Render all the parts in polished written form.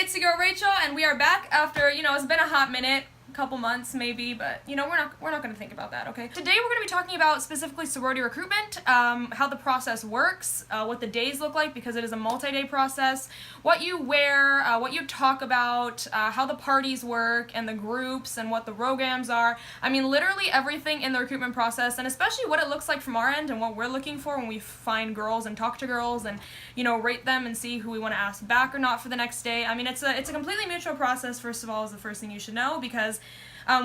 it's your girl Rachel, and we are back after, it's been a hot minute. Couple months maybe, but we're not going to think about that. Okay, today we're going to be talking about specifically sorority recruitment, how the process works, what the days look like because it is a multi-day process, what you wear, what you talk about, how the parties work and the groups and what the programs are. I mean, literally everything in the recruitment process, and especially what it looks like from our end and what we're looking for when we find girls and talk to girls and rate them and see who we want to ask back or not for the next day. I mean, it's a completely mutual process. First of all, is the first thing you should know, because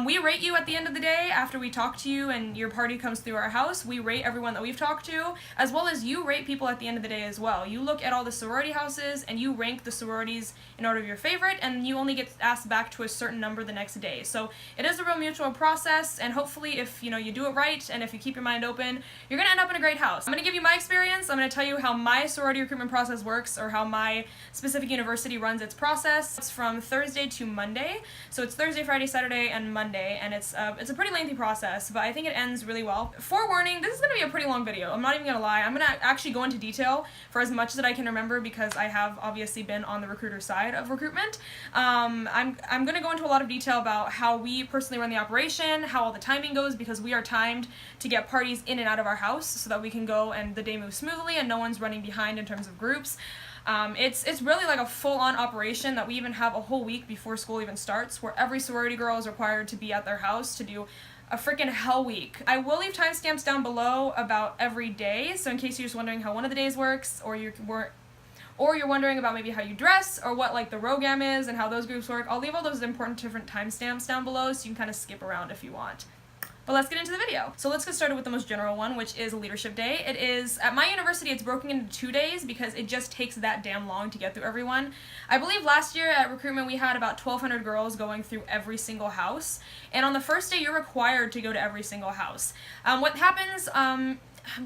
we rate you at the end of the day after we talk to you and your party comes through our house. We rate everyone that we've talked to, as well as you rate people at the end of the day as well. You look at all the sorority houses and you rank the sororities in order of your favorite, and you only get asked back to a certain number the next day. So it is a real mutual process, and hopefully if you do it right and if you keep your mind open, you're going to end up in a great house. I'm going to give you my experience. I'm going to tell you how my sorority recruitment process works, or how my specific university runs its process. It's from Thursday to Monday. So it's Thursday, Friday, Saturday, and Monday, and it's a pretty lengthy process, but I think it ends really well. Forewarning, this is going to be a pretty long video. I'm not even going to lie. I'm going to actually go into detail for as much that I can remember, because I have obviously been on the recruiter side of recruitment. I'm going to go into a lot of detail about how we personally run the operation, how all the timing goes, because we are timed to get parties in and out of our house so that we can go and the day moves smoothly and no one's running behind in terms of groups. It's really like a full-on operation that we even have a whole week before school even starts, where every sorority girl is required to be at their house to do a freaking hell week. I will leave timestamps down below about every day, so in case you're just wondering how one of the days works, or you're wondering about maybe how you dress, or what like the program is and how those groups work, I'll leave all those important different timestamps down below so you can kind of skip around if you want. But let's get into the video. So let's get started with the most general one, which is Leadership Day. It is, at my university, it's broken into 2 days because it just takes that damn long to get through everyone. I believe last year at recruitment we had about 1,200 girls going through every single house. And on the first day, you're required to go to every single house. What happens, I'm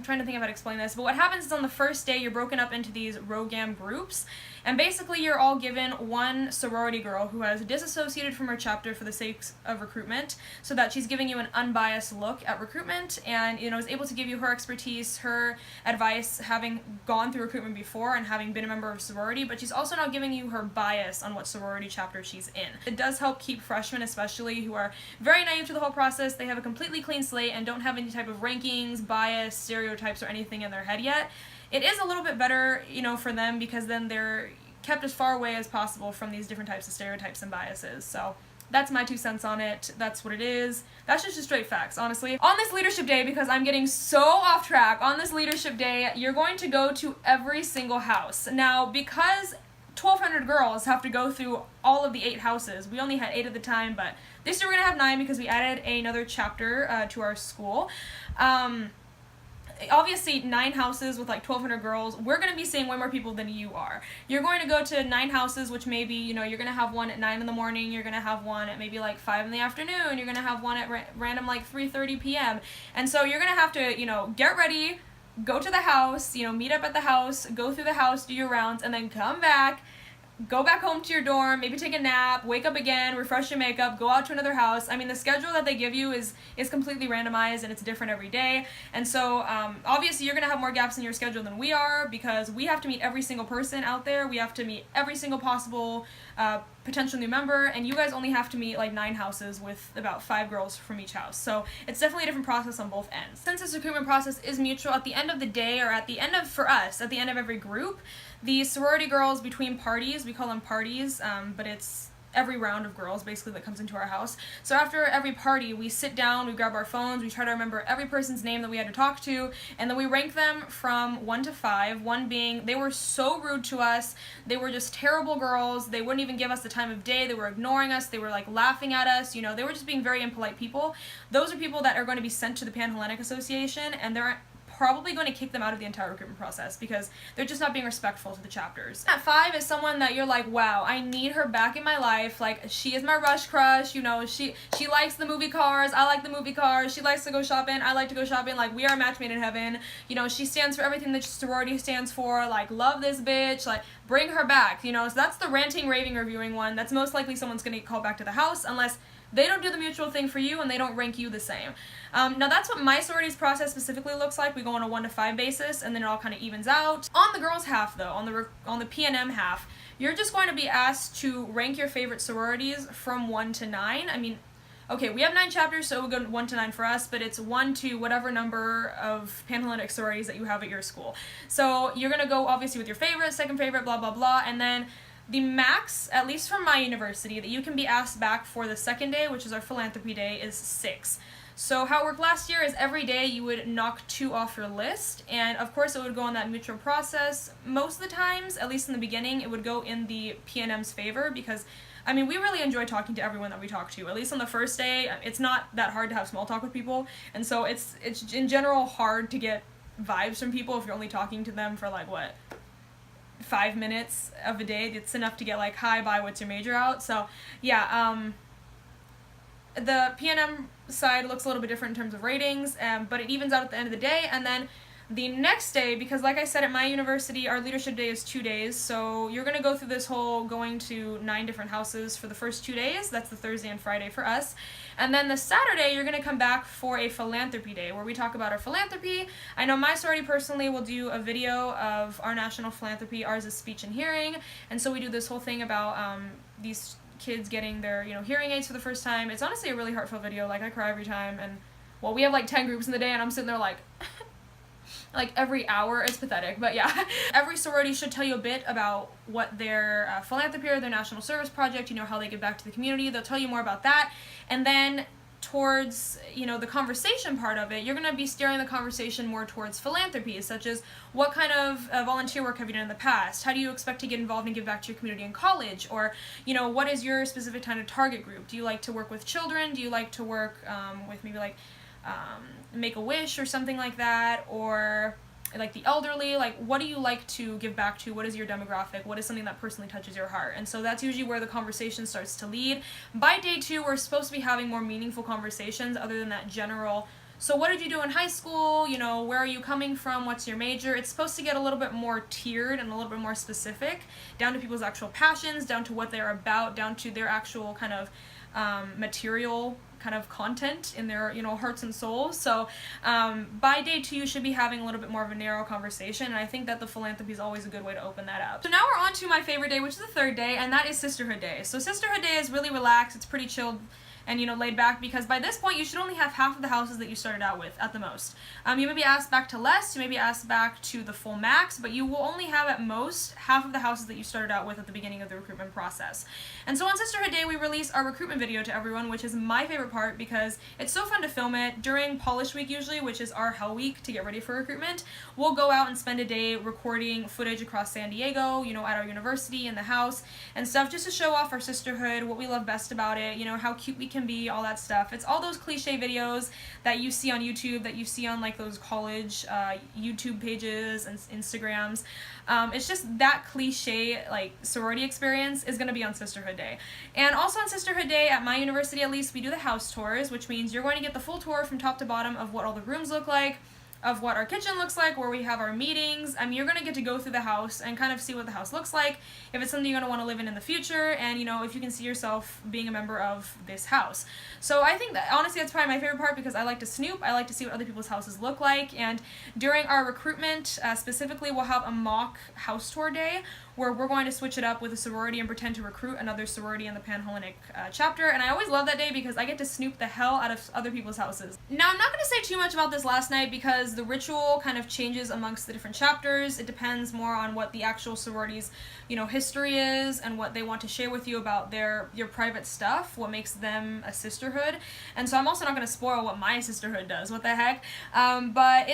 trying to think of how to explain this, but what happens is on the first day, you're broken up into these ROGAM groups, and basically you're all given one sorority girl who has disassociated from her chapter for the sake of recruitment, so that she's giving you an unbiased look at recruitment and is able to give you her expertise, her advice, having gone through recruitment before and having been a member of sorority, but she's also not giving you her bias on what sorority chapter she's in. It does help keep freshmen, especially who are very naive to the whole process. They have a completely clean slate and don't have any type of rankings, bias, stereotypes, or anything in their head yet. It is a little bit better, for them, because then they're kept as far away as possible from these different types of stereotypes and biases. So that's my 2 cents on it. That's what it is. That's just straight facts, honestly. On this Leadership Day, because I'm getting so off track, on this Leadership Day, you're going to go to every single house. Now, because 1,200 girls have to go through all of the 8 houses. We only had 8 at the time, but this year we're going to have 9 because we added another chapter to our school. Obviously 9 houses with like 1,200 girls, we're going to be seeing way more people than you are. You're going to go to 9 houses, which maybe, you're going to have one at 9 in the morning, you're going to have one at maybe like 5 in the afternoon, you're going to have one at random like 3:30 p.m. And so you're going to have to, get ready, go to the house, meet up at the house, go through the house, do your rounds, and then come back, go back home to your dorm, maybe take a nap, wake up again, refresh your makeup, go out to another house. I mean, the schedule that they give you is completely randomized, and it's different every day. And so, obviously, you're going to have more gaps in your schedule than we are, because we have to meet every single person out there. We have to meet every single possible potential new member, and you guys only have to meet like 9 houses with about 5 girls from each house. So it's definitely a different process on both ends. Since this recruitment process is mutual, at the end of the day, or at the end of every group, the sorority girls between parties, we call them parties, but it's every round of girls basically that comes into our house. So after every party, we sit down, we grab our phones, we try to remember every person's name that we had to talk to, and then we rank them from 1 to 5, 1 being they were so rude to us, they were just terrible girls, they wouldn't even give us the time of day, they were ignoring us, they were like laughing at us, they were just being very impolite people. Those are people that are going to be sent to the Panhellenic Association, and they're probably going to kick them out of the entire recruitment process because they're just not being respectful to the chapters. At 5 is someone that you're like, wow, I need her back in my life. Like, she is my rush crush, she likes the movie cars, I like the movie cars, she likes to go shopping, I like to go shopping, like, we are a match made in heaven. She stands for everything that sorority stands for, like, love this bitch, like, bring her back, so that's the ranting, raving, reviewing one. That's most likely someone's gonna get called back to the house unless they don't do the mutual thing for you and they don't rank you the same. Now that's what my sororities process specifically looks like. We go on a 1 to 5 basis, and then it all kind of evens out. On the girls half though, on the PNM half, you're just going to be asked to rank your favorite sororities from 1 to 9. I mean, okay, we have 9 chapters, so we'll go 1 to 9 for us, but it's 1 to whatever number of Panhellenic sororities that you have at your school. So you're going to go, obviously, with your favorite, second favorite, blah, blah, blah, and then the max, at least from my university, that you can be asked back for the second day, which is our Philanthropy day, is 6. So how it worked last year is every day you would knock 2 off your list, and of course it would go on that mutual process. Most of the times, at least in the beginning, it would go in the PNM's favor because, I mean, we really enjoy talking to everyone that we talk to. At least on the first day, it's not that hard to have small talk with people, and so it's in general hard to get vibes from people if you're only talking to them for like, what, 5 minutes of a day. It's enough to get like, hi, bye, what's your major out? So yeah, the PNM side looks a little bit different in terms of ratings, but it evens out at the end of the day. And then the next day, because like I said, at my university, our leadership day is 2 days, so you're going to go through this whole going to 9 different houses for the first 2 days. That's the Thursday and Friday for us. And then the Saturday, you're going to come back for a Philanthropy day, where we talk about our philanthropy. I know my sorority personally will do a video of our national philanthropy. Ours is speech and hearing, and so we do this whole thing about these kids getting their, hearing aids for the first time. It's honestly a really heartfelt video. Like, I cry every time, and, well, we have like 10 groups in the day, and I'm sitting there like, like every hour. It's pathetic, but yeah. Every sorority should tell you a bit about what their philanthropy or their national service project, how they give back to the community. They'll tell you more about that, and then towards, the conversation part of it, you're going to be steering the conversation more towards philanthropy, such as what kind of volunteer work have you done in the past? How do you expect to get involved and give back to your community in college? Or, what is your specific kind of target group? Do you like to work with children? Do you like to work with maybe like Make-A-Wish or something like that? Or like the elderly? Like, what do you like to give back to? What is your demographic? What is something that personally touches your heart? And so that's usually where the conversation starts to lead. By day 2, we're supposed to be having more meaningful conversations other than that general, so what did you do in high school? Where are you coming from? What's your major? It's supposed to get a little bit more tiered and a little bit more specific, down to people's actual passions, down to what they're about, down to their actual kind of material kind of content in their, hearts and souls. So by day 2, you should be having a little bit more of a narrow conversation, and I think that the philanthropy is always a good way to open that up. So now we're on to my favorite day, which is the third day, and that is Sisterhood Day. So Sisterhood Day is really relaxed, it's pretty chilled and, laid back, because by this point you should only have half of the houses that you started out with at the most. You may be asked back to less, you may be asked back to the full max, but you will only have at most half of the houses that you started out with at the beginning of the recruitment process. And so on Sisterhood Day, we release our recruitment video to everyone, which is my favorite part because it's so fun to film it. During Polish Week usually, which is our hell week to get ready for recruitment, we'll go out and spend a day recording footage across San Diego, at our university, in the house, and stuff, just to show off our sisterhood, what we love best about it, how cute we can be, all that stuff. It's all those cliche videos that you see on YouTube, that you see on like those college YouTube pages and Instagrams. It's just that cliche, like, sorority experience is going to be on Sisterhood Day. And also on Sisterhood Day, at my university at least, we do the house tours, which means you're going to get the full tour from top to bottom of what all the rooms look like, of what our kitchen looks like, where we have our meetings. I mean, you're going to get to go through the house and kind of see what the house looks like, if it's something you're going to want to live in the future, and, if you can see yourself being a member of this house. So I think that, honestly, that's probably my favorite part, because I like to snoop, I like to see what other people's houses look like, and during our recruitment, specifically, we'll have a mock house tour day, where we're going to switch it up with a sorority and pretend to recruit another sorority in the Panhellenic chapter, and I always love that day because I get to snoop the hell out of other people's houses. Now, I'm not going to say too much about this last night because the ritual kind of changes amongst the different chapters. It depends more on what the actual sorority's, history is and what they want to share with you about your private stuff, what makes them a sisterhood, and so I'm also not going to spoil what my sisterhood does, what the heck, but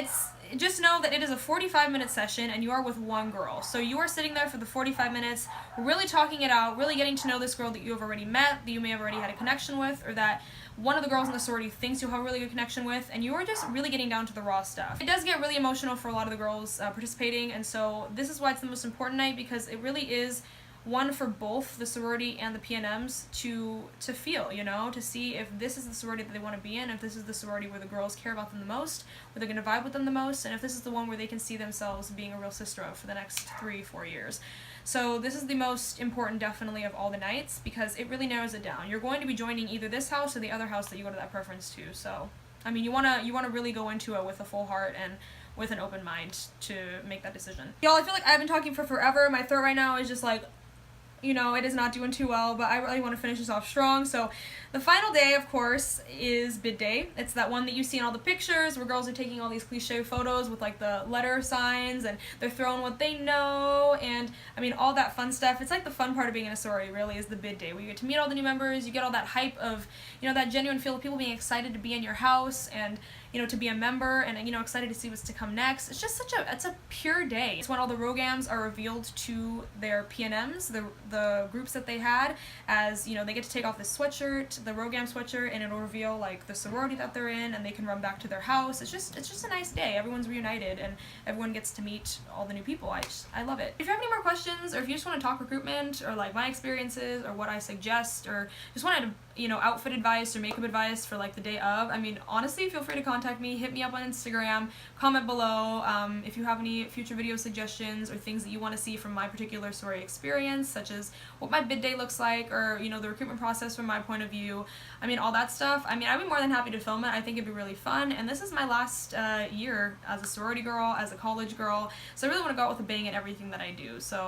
just know that it is a 45-minute session and you are with one girl. So you are sitting there for the 45 minutes, really talking it out, really getting to know this girl that you have already met, that you may have already had a connection with, or that one of the girls in the sorority thinks you'll have a really good connection with, and you are just really getting down to the raw stuff. It does get really emotional for a lot of the girls participating, and so this is why it's the most important night, because it really is one for both the sorority and the PNMs to feel, to see if this is the sorority that they want to be in, if this is the sorority where the girls care about them the most, where they're going to vibe with them the most, and if this is the one where they can see themselves being a real sister of for the next 3-4 years. So this is the most important, definitely, of all the nights, because it really narrows it down. You're going to be joining either this house or the other house that you go to that preference to. So, I mean, you wanna really go into it with a full heart and with an open mind to make that decision. Y'all, I feel like I've been talking for forever. My throat right now is just like, you know, it is not doing too well, but I really want to finish this off strong. So the final day, of course, is bid day. It's that one that you see in all the pictures where girls are taking all these cliche photos with like the letter signs and they're throwing what they know and I mean all that fun stuff. It's like the fun part of being in a sorority really is the bid day where you get to meet all the new members, you get all that hype of, you know, that genuine feel of people being excited to be in your house and, you know, to be a member and, you know, excited to see what's to come next. It's just it's a pure day. It's when all the rogams are revealed to their PNMs, the groups that they had, as, you know, they get to take off this sweatshirt, the rogam sweatshirt, and it'll reveal like the sorority that they're in and they can run back to their house. It's just a nice day. Everyone's reunited and everyone gets to meet all the new people. I love it. If you have any more questions or if you just want to talk recruitment or like my experiences or what I suggest or just wanted to, you know, outfit advice or makeup advice for like the day of, I mean, honestly, feel free to contact me, hit me up on Instagram, comment below if you have any future video suggestions or things that you want to see from my particular sorority experience, such as what my bid day looks like or, you know, the recruitment process from my point of view. I mean, all that stuff. I mean, I'd be more than happy to film it. I think it'd be really fun, and this is my last year as a sorority girl, as a college girl, so I really want to go out with a bang at everything that I do. So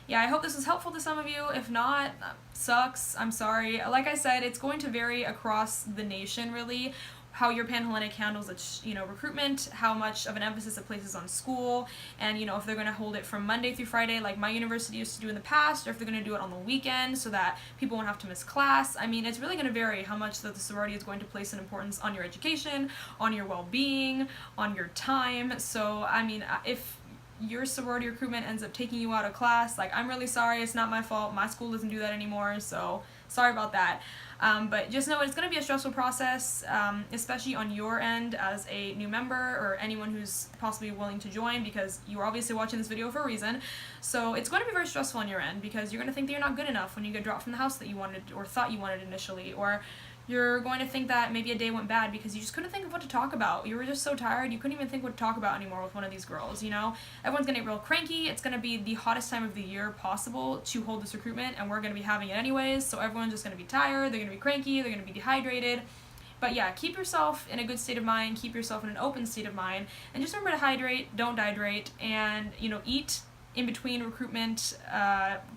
yeah, I hope this was helpful to some of you. If not, sucks. I'm sorry. Like I said, it's going to vary across the nation, really, how your Panhellenic handles its, you know, recruitment, how much of an emphasis it places on school, and, you know, if they're going to hold it from Monday through Friday like my university used to do in the past, or if they're going to do it on the weekend so that people won't have to miss class. I mean, it's really going to vary how much that the sorority is going to place an importance on your education, on your well-being, on your time. So, I mean, if your sorority recruitment ends up taking you out of class, like, I'm really sorry, it's not my fault, my school doesn't do that anymore, so sorry about that. But just know it's going to be a stressful process, especially on your end as a new member or anyone who's possibly willing to join, because you're obviously watching this video for a reason. So it's going to be very stressful on your end because you're going to think that you're not good enough when you get dropped from the house that you wanted or thought you wanted initially, or you're going to think that maybe a day went bad because you just couldn't think of what to talk about. You were just so tired, you couldn't even think what to talk about anymore with one of these girls, you know? Everyone's going to get real cranky. It's going to be the hottest time of the year possible to hold this recruitment, and we're going to be having it anyways, so everyone's just going to be tired, they're going to be cranky, they're going to be dehydrated. But yeah, keep yourself in a good state of mind, keep yourself in an open state of mind, and just remember to hydrate, don't dehydrate, and, you know, eat in between recruitment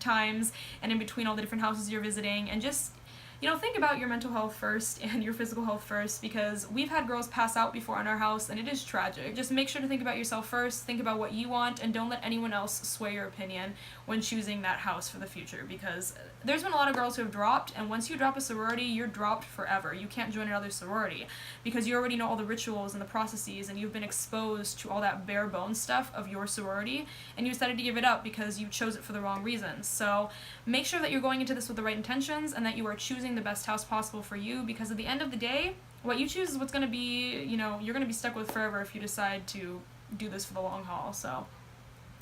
times and in between all the different houses you're visiting, and just, you know, think about your mental health first and your physical health first, because we've had girls pass out before in our house and it is tragic. Just make sure to think about yourself first, think about what you want, and don't let anyone else sway your opinion when choosing that house for the future, because there's been a lot of girls who have dropped, and once you drop a sorority, you're dropped forever. You can't join another sorority because you already know all the rituals and the processes, and you've been exposed to all that bare bones stuff of your sorority, and you decided to give it up because you chose it for the wrong reasons. So make sure that you're going into this with the right intentions and that you are choosing the best house possible for you, because at the end of the day, what you choose is what's going to be, you know, you're going to be stuck with forever if you decide to do this for the long haul. So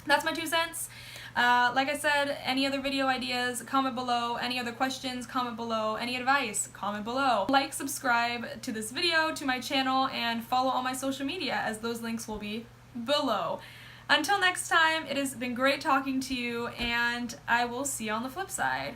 that's my 2 cents. Like I said, any other video ideas, comment below. Any other questions, comment below. Any advice, comment below. Like, subscribe to this video, to my channel, and follow all my social media, as those links will be below. Until next time, it has been great talking to you, and I will see you on the flip side.